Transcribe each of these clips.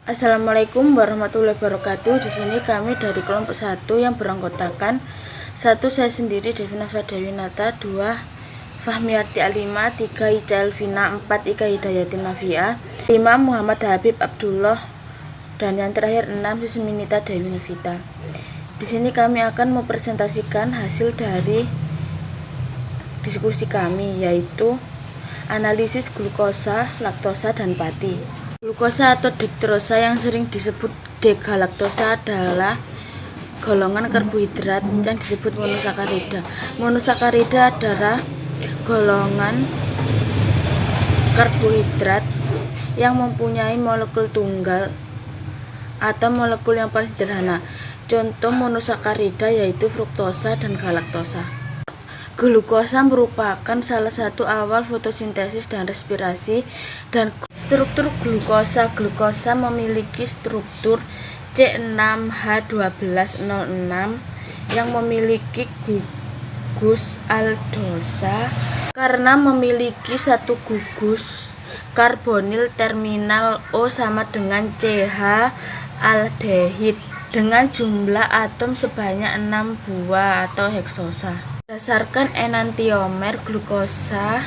Assalamualaikum warahmatullahi wabarakatuh. Di sini kami dari kelompok 1 yang beranggotakan 1 saya sendiri Devina Fadawinata, 2 Fahmiarti Alima, 3 Ica Elvina, 4 Ika Hidayatin Nafia, 5 Muhammad Habib Abdullah, dan yang terakhir 6 Sisminita Dewi Novita. Di sini kami akan mempresentasikan hasil dari diskusi kami, yaitu analisis glukosa, laktosa, dan pati. Glukosa atau dektrosa yang sering disebut degalaktosa adalah golongan karbohidrat yang disebut monosakarida. Monosakarida adalah golongan karbohidrat yang mempunyai molekul tunggal atau molekul yang paling sederhana. Contoh monosakarida yaitu fruktosa dan galaktosa. Glukosa merupakan salah satu awal fotosintesis dan respirasi, dan struktur glukosa memiliki struktur C6H12O6 yang memiliki gugus aldosa karena memiliki satu gugus karbonil terminal O sama dengan CH aldehid dengan jumlah atom sebanyak 6 buah atau heksosa. Berdasarkan enantiomer glukosa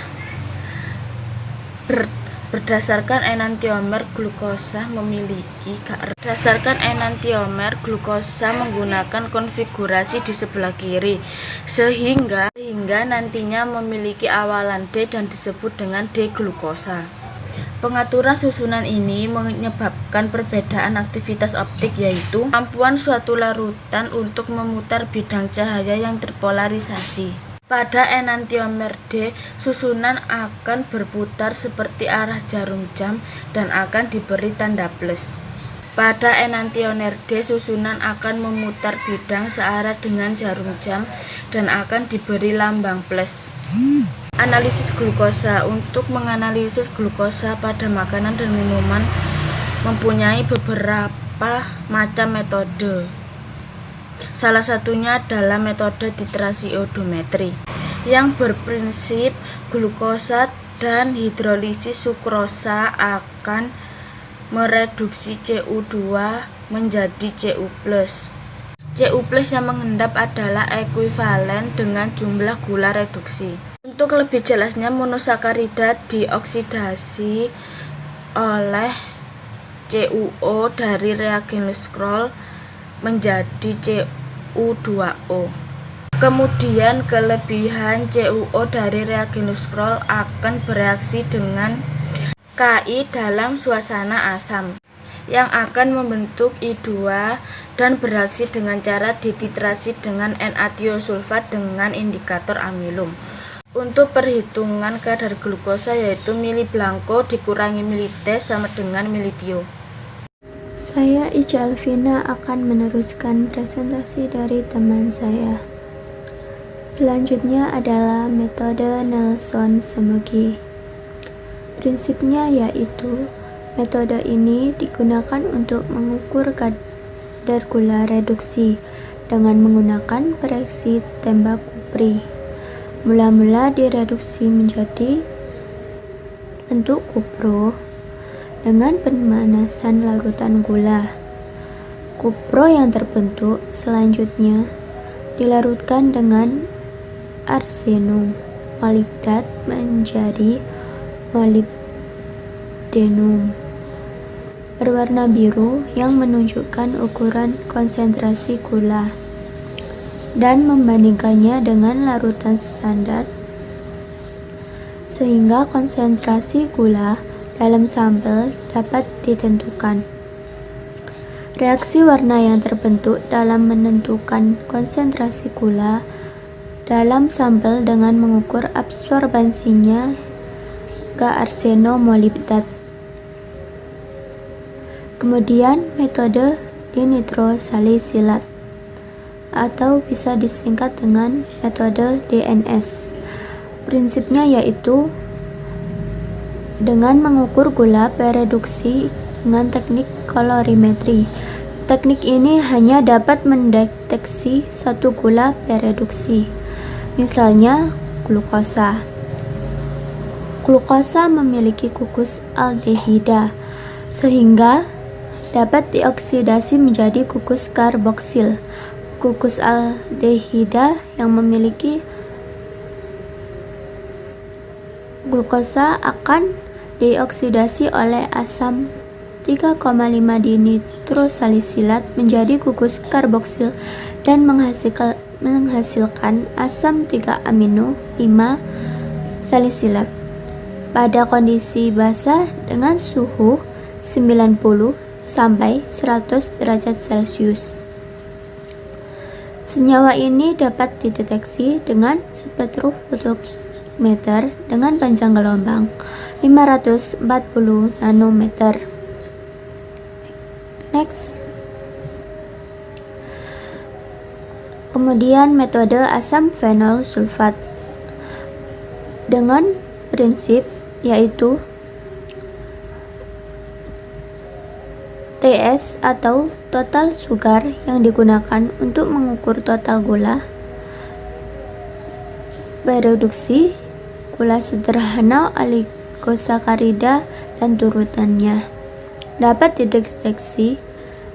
menggunakan konfigurasi di sebelah kiri sehingga nantinya memiliki awalan D dan disebut dengan D-glukosa. Pengaturan susunan ini menyebabkan perbedaan aktivitas optik, yaitu kemampuan suatu larutan untuk memutar bidang cahaya yang terpolarisasi. Pada enantiomer D, susunan akan berputar seperti arah jarum jam dan akan diberi tanda plus. Pada enantiomer D, susunan akan memutar bidang searah dengan jarum jam dan akan diberi lambang plus. Analisis glukosa. Untuk menganalisis glukosa pada makanan dan minuman mempunyai beberapa macam metode. Salah satunya adalah metode titrasi odometri yang berprinsip glukosa dan hidrolisis sukrosa akan mereduksi Cu2 menjadi Cu+. Cu+ yang mengendap adalah ekuivalen dengan jumlah gula reduksi. Untuk lebih jelasnya, monosakarida dioksidasi oleh CuO dari reagen Leuciol menjadi Cu2O. Kemudian kelebihan CuO dari reagen Leuciol akan bereaksi dengan Ki dalam suasana asam yang akan membentuk I2 dan bereaksi dengan cara dititrasi dengan N-tiosulfat dengan indikator amilum. Untuk perhitungan kadar glukosa yaitu mili blanco dikurangi mili T sama dengan mili Tio. Saya Ica Elvina akan meneruskan presentasi dari teman saya. Selanjutnya adalah metode Nelson-Semegi. Prinsipnya yaitu metode ini digunakan untuk mengukur kadar gula reduksi dengan menggunakan reaksi tembak Kupri. Mula-mula direduksi menjadi bentuk kupro dengan pemanasan larutan gula. Kupro yang terbentuk selanjutnya dilarutkan dengan arsenum molibdat menjadi molibdenum berwarna biru yang menunjukkan ukuran konsentrasi gula, dan membandingkannya dengan larutan standar sehingga konsentrasi gula dalam sampel dapat ditentukan. Reaksi warna yang terbentuk dalam menentukan konsentrasi gula dalam sampel dengan mengukur absorbansinya ke arsenomolibdat. Kemudian metode dinitrosalisilat atau bisa disingkat dengan metode DNS. Prinsipnya yaitu dengan mengukur gula pereduksi dengan teknik kolorimetri. Teknik ini hanya dapat mendeteksi satu gula pereduksi, misalnya glukosa. Glukosa memiliki gugus aldehida, sehingga dapat dioksidasi menjadi gugus karboksil. Gugus aldehida yang memiliki glukosa akan dioksidasi oleh asam 3,5 dinitrosalisilat menjadi gugus karboksil dan menghasilkan asam 3 amino 5 salisilat. Pada kondisi basa dengan suhu 90 sampai 100 derajat Celcius. Senyawa ini dapat dideteksi dengan spektrofotometer dengan panjang gelombang 540 nanometer. Next. Kemudian metode asam fenol sulfat dengan prinsip yaitu TS atau total sugar yang digunakan untuk mengukur total gula, bereduksi, gula sederhana, oligosakarida, dan turutannya. Dapat dideteksi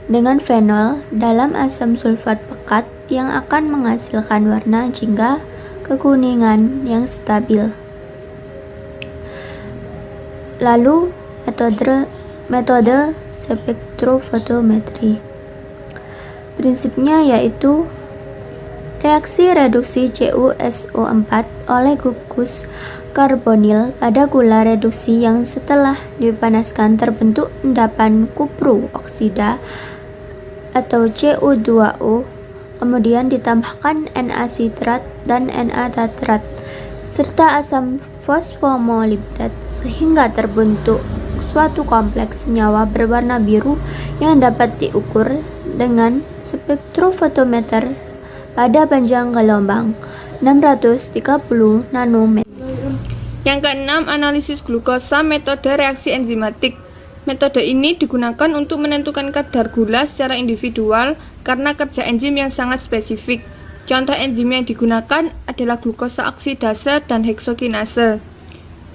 dengan fenol dalam asam sulfat pekat yang akan menghasilkan warna jingga kekuningan yang stabil. Lalu metode spektrofotometri. Prinsipnya yaitu reaksi reduksi CuSO4 oleh gugus karbonil pada gula reduksi yang setelah dipanaskan terbentuk endapan kupru oksida atau Cu2O, kemudian ditambahkan Na sitrat dan Na tatrat serta asam fosfomolibdat sehingga terbentuk suatu kompleks senyawa berwarna biru yang dapat diukur dengan spektrofotometer pada panjang gelombang 630 nanometer. Yang keenam, analisis glukosa metode reaksi enzimatik. Metode ini digunakan untuk menentukan kadar gula secara individual karena kerja enzim yang sangat spesifik. Contoh enzim yang digunakan adalah glukosa oksidase dan heksokinase.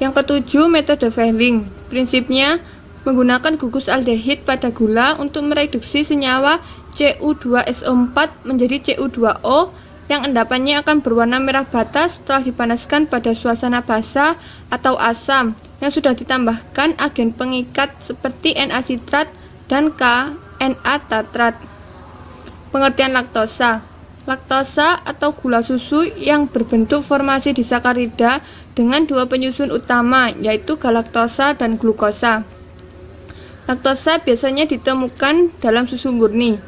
Yang ketujuh, metode Fehling. Prinsipnya, menggunakan gugus aldehid pada gula untuk mereduksi senyawa Cu2SO4 menjadi Cu2O yang endapannya akan berwarna merah bata setelah dipanaskan pada suasana basa atau asam yang sudah ditambahkan agen pengikat seperti Na sitrat dan Na tatrat. Pengertian laktosa. Laktosa atau gula susu yang berbentuk formasi disakarida dengan dua penyusun utama yaitu galaktosa dan glukosa. Laktosa biasanya ditemukan dalam susu murni.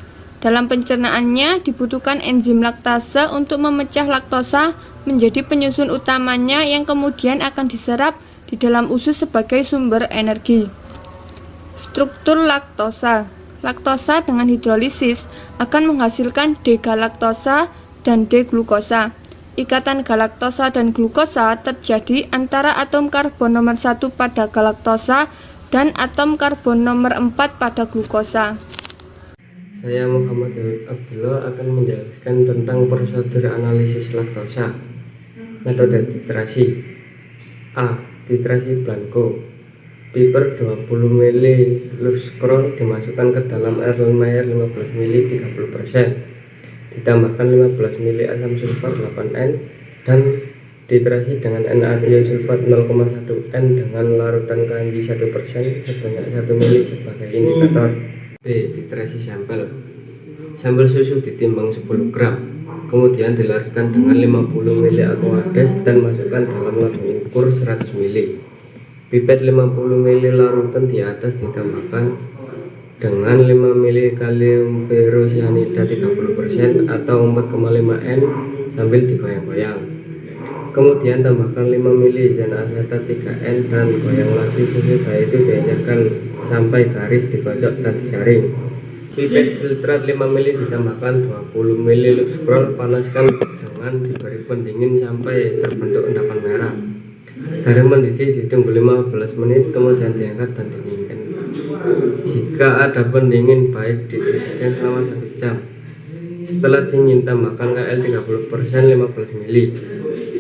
Dalam pencernaannya dibutuhkan enzim laktase untuk memecah laktosa menjadi penyusun utamanya yang kemudian akan diserap di dalam usus sebagai sumber energi. Struktur laktosa. Laktosa dengan hidrolisis akan menghasilkan D-galaktosa dan D-glukosa. Ikatan galaktosa dan glukosa terjadi antara atom karbon nomor 1 pada galaktosa dan atom karbon nomor 4 pada glukosa. Saya Muhammad Abdullah akan menjelaskan tentang prosedur analisis laktosa. Metode titrasi. A. Titrasi blanko. Piper 20 ml lufscrol dimasukkan ke dalam air lumayan 15 ml 30%. Ditambahkan 15 ml asam sulfat 8N dan titrasi dengan NaDiosulfat 0,1 N dengan larutan KNJ 1% sebanyak 1 ml sebagai indikator. B. Titrasi sampel. Sampel susu ditimbang 10 gram, kemudian dilarutkan dengan 50 ml aqueous dan masukkan dalam lambung ukur 100 ml. Pipet 50 ml larutan di atas ditambahkan dengan 5 ml kalium ferrocyanida 30% atau 4,5 N sambil digoyang-goyang. Kemudian tambahkan 5 ml zat asetat 3N dan goyang lagi sesudah itu diajarkan sampai garis dikocok dan disaring. Pipet filtrat 5 ml ditambahkan 20 ml lufscrol, panaskan dengan diberi pendingin sampai terbentuk endapan merah. Dari mendidih ditunggu 15 menit kemudian diangkat dan dinginkan. Jika ada pendingin baik dididihkan selama 1 jam. Setelah dingin tambahkan KL 30% 15 ml.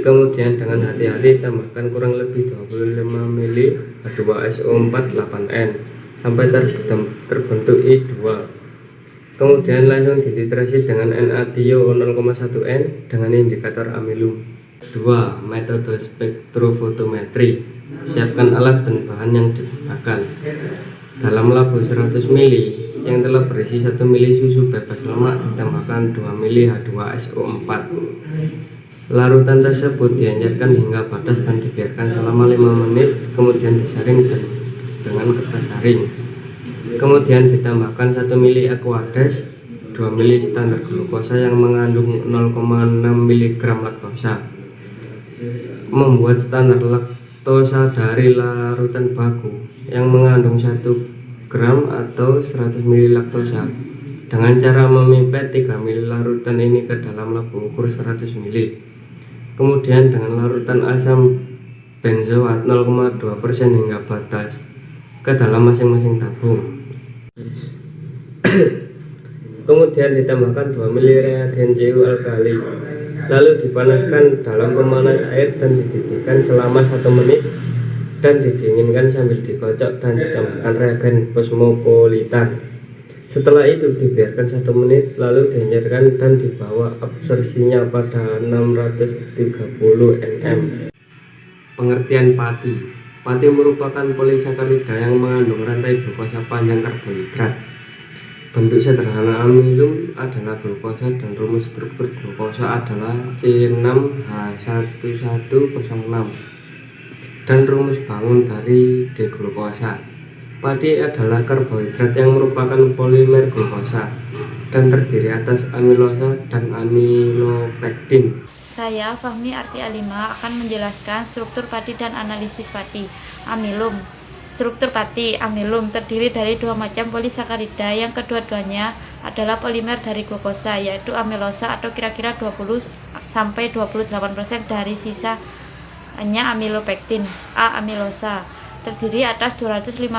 Kemudian dengan hati-hati tambahkan kurang lebih 25 ml H2SO4 8N sampai terbentuk I2. Kemudian langsung dititrasi dengan NaTiO 0,1N dengan indikator amilum. 2. Metode spektrofotometri. Siapkan alat dan bahan yang digunakan. Dalam labu 100 ml yang telah berisi 1 ml susu bebas lemak ditambahkan 2 ml H2SO4. Larutan tersebut dianjurkan hingga padas dan dibiarkan selama 5 menit, kemudian disaring dengan kertas saring. Kemudian ditambahkan 1 ml Aquades, 2 ml standar glukosa yang mengandung 0,6 mg laktosa. Membuat standar laktosa dari larutan baku yang mengandung 1 gram atau 100 ml laktosa dengan cara memipet 3 ml larutan ini ke dalam labu ukur 100 ml. Kemudian dengan larutan asam benzoat 0,2% hingga batas ke dalam masing-masing tabung. Kemudian ditambahkan 2 ml reagen CU alkali, lalu dipanaskan dalam pemanas air dan dididihkan selama 1 menit dan didinginkan sambil dikocok dan ditambahkan reagen kosmopolitan. Setelah itu dibiarkan 1 menit lalu dianjurkan dan dibawa absorpsinya pada 630 nm. Pengertian pati. Pati merupakan polisakarida yang mengandung rantai glukosa panjang karbohidrat. Bentuk sederhana amilum adalah glukosa dan rumus struktur glukosa adalah C6H1106 dan rumus bangun dari D-glukosa. Padi adalah karbohidrat yang merupakan polimer glukosa dan terdiri atas amilosa dan amilopektin. Saya, Fahmi Arti Alima, akan menjelaskan struktur padi dan analisis padi. Amilum. Struktur padi amilum terdiri dari 2 macam polisakarida yang kedua-duanya adalah polimer dari glukosa, yaitu amilosa atau kira-kira 20-28% dari sisanya amilopektin. A. Amilosa terdiri atas 250-300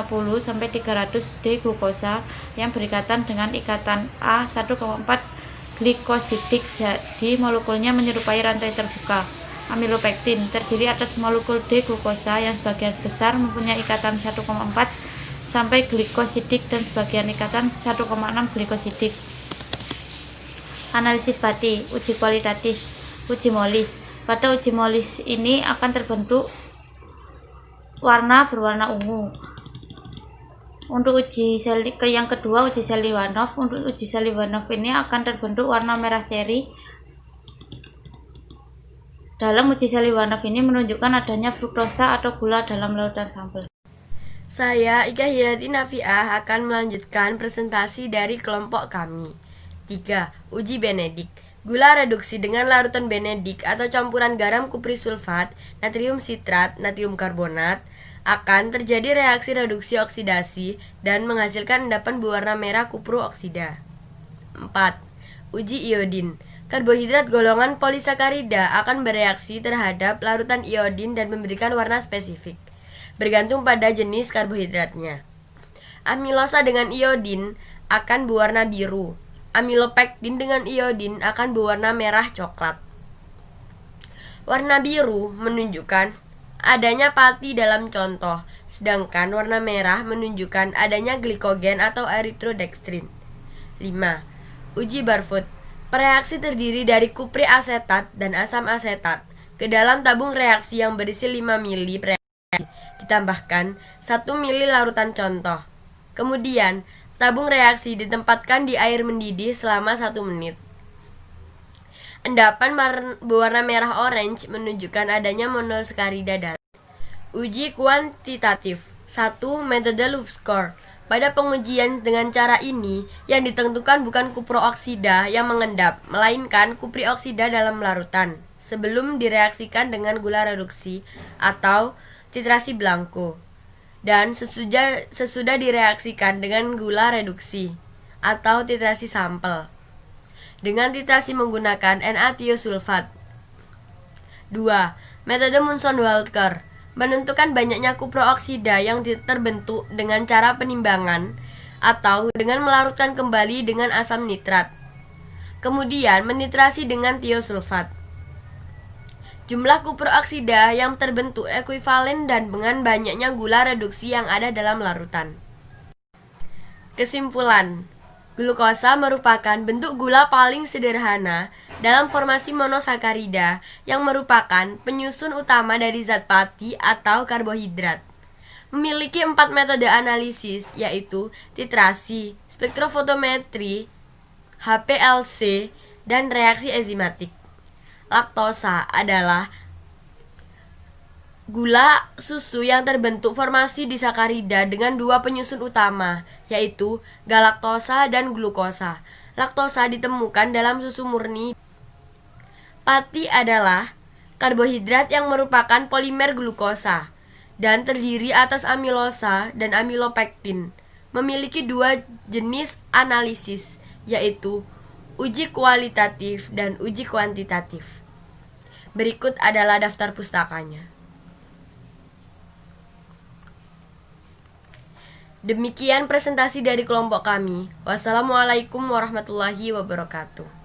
D-glukosa yang berikatan dengan ikatan A1,4 glikosidik, jadi molekulnya menyerupai rantai terbuka. Amilopektin terdiri atas molekul D-glukosa yang sebagian besar mempunyai ikatan 1,4 sampai glikosidik dan sebagian ikatan 1,6 glikosidik. Analisis padi, uji kualitatif, uji molis. Pada uji molis ini akan terbentuk warna berwarna ungu. Untuk uji yang kedua, uji Seliwanov. Untuk uji Seliwanov ini akan terbentuk warna merah ceri. Dalam uji Seliwanov ini menunjukkan adanya fruktosa atau gula dalam larutan sampel. Saya, Ika Hirati Nafiah, akan melanjutkan presentasi dari kelompok kami. 3. Uji Benedik. Gula reduksi dengan larutan benedik atau campuran garam kupri sulfat, natrium sitrat, natrium karbonat, akan terjadi reaksi reduksi oksidasi dan menghasilkan endapan berwarna merah kupru oksida. 4. Uji iodin. Karbohidrat golongan polisakarida akan bereaksi terhadap larutan iodin dan memberikan warna spesifik, bergantung pada jenis karbohidratnya. Amilosa dengan iodin akan berwarna biru. Amilopektin dengan iodin akan berwarna merah coklat. Warna biru menunjukkan adanya pati dalam contoh, sedangkan warna merah menunjukkan adanya glikogen atau erythrodextrin. 5. Uji Barfoot. Reaksi terdiri dari kupri asetat dan asam asetat ke dalam tabung reaksi yang berisi 5 ml reaksi, ditambahkan 1 ml larutan contoh. Kemudian, tabung reaksi ditempatkan di air mendidih selama 1 menit. Endapan berwarna merah orange menunjukkan adanya monosakarida dalam. Uji kuantitatif. 1. Metode Louvre score. Pada pengujian dengan cara ini, yang ditentukan bukan kuprooksida yang mengendap, melainkan kupri oksida dalam larutan, sebelum direaksikan dengan gula reduksi atau titrasi blanco, dan sesudah direaksikan dengan gula reduksi atau titrasi sampel, dengan titrasi menggunakan NaTiO sulfat. 2. Metode Munson-Walker. Menentukan banyaknya kuprooksida yang terbentuk dengan cara penimbangan atau dengan melarutkan kembali dengan asam nitrat, kemudian menitrasi dengan tiosulfat. Jumlah kuprooksida yang terbentuk ekuivalen dan dengan banyaknya gula reduksi yang ada dalam larutan. Kesimpulan, glukosa merupakan bentuk gula paling sederhana dalam formasi monosakarida yang merupakan penyusun utama dari zat pati atau karbohidrat. Memiliki 4 metode analisis, yaitu titrasi, spektrofotometri, HPLC, dan reaksi enzimatik. Laktosa adalah gula susu yang terbentuk formasi disakarida dengan 2 penyusun utama, yaitu galaktosa dan glukosa. Laktosa ditemukan dalam susu murni. Pati adalah karbohidrat yang merupakan polimer glukosa dan terdiri atas amilosa dan amilopektin. Memiliki 2 jenis analisis, yaitu uji kualitatif dan uji kuantitatif. Berikut adalah daftar pustakanya. Demikian presentasi dari kelompok kami. Wassalamualaikum warahmatullahi wabarakatuh.